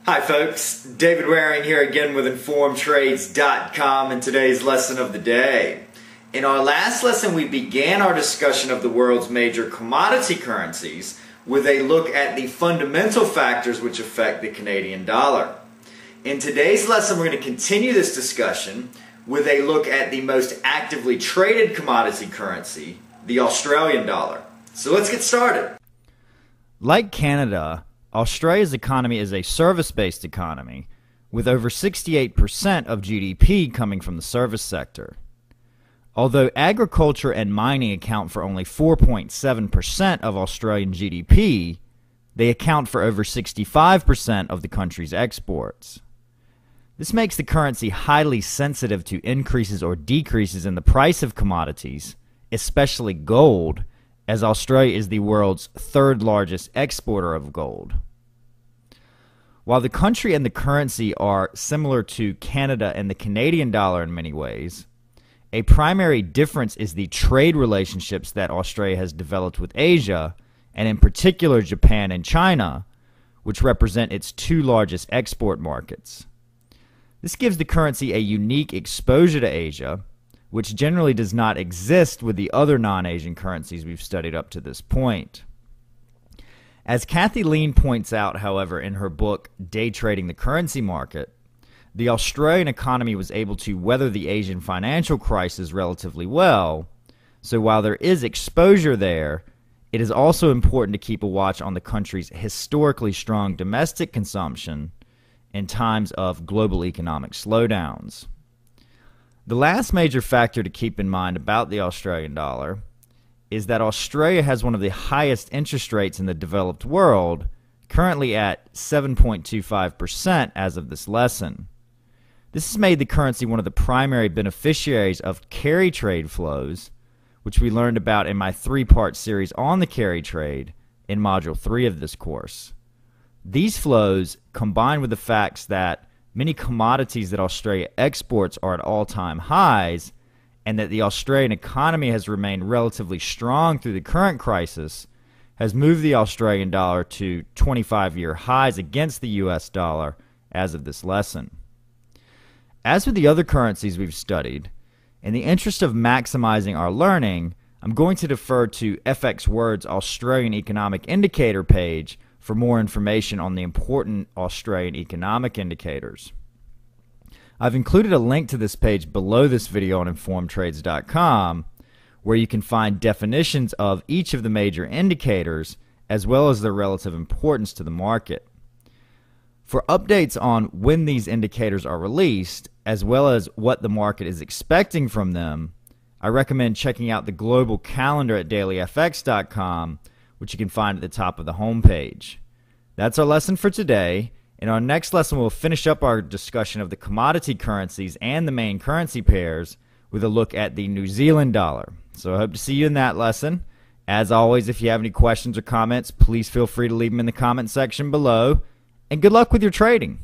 Hi folks, David Waring here again with InformedTrades.com and today's lesson of the day. In our last lesson we began our discussion of the world's major commodity currencies with a look at the fundamental factors which affect the Canadian dollar. In today's lesson we're going to continue this discussion with a look at the most actively traded commodity currency, the Australian dollar. So let's get started. Like Canada, Australia's economy is a service-based economy, with over 68% of GDP coming from the service sector. Although agriculture and mining account for only 4.7% of Australian GDP, they account for over 65% of the country's exports. This makes the currency highly sensitive to increases or decreases in the price of commodities, especially gold, as Australia is the world's third largest exporter of gold. While the country and the currency are similar to Canada and the Canadian dollar in many ways, a primary difference is the trade relationships that Australia has developed with Asia, and in particular Japan and China, which represent its two largest export markets. This gives the currency a unique exposure to Asia, which generally does not exist with the other non-Asian currencies we've studied up to this point. As Kathy Lean points out, however, in her book, Day Trading the Currency Market, the Australian economy was able to weather the Asian financial crisis relatively well, so while there is exposure there, it is also important to keep a watch on the country's historically strong domestic consumption in times of global economic slowdowns. The last major factor to keep in mind about the Australian dollar is that Australia has one of the highest interest rates in the developed world, currently at 7.25% as of this lesson. This has made the currency one of the primary beneficiaries of carry trade flows, which we learned about in my three-part series on the carry trade in Module 3 of this course. These flows, combined with the facts that many commodities that Australia exports are at all-time highs, and that the Australian economy has remained relatively strong through the current crisis, has moved the Australian dollar to 25-year highs against the US dollar as of this lesson. As with the other currencies we've studied, in the interest of maximizing our learning, I'm going to defer to FX Word's Australian Economic Indicator page for more information on the important Australian economic indicators. I've included a link to this page below this video on InformedTrades.com, where you can find definitions of each of the major indicators as well as their relative importance to the market. For updates on when these indicators are released, as well as what the market is expecting from them, I recommend checking out the global calendar at dailyfx.com, which you can find at the top of the homepage. That's our lesson for today. In our next lesson, we'll finish up our discussion of the commodity currencies and the main currency pairs with a look at the New Zealand dollar. So I hope to see you in that lesson. As always, if you have any questions or comments, please feel free to leave them in the comment section below. And good luck with your trading.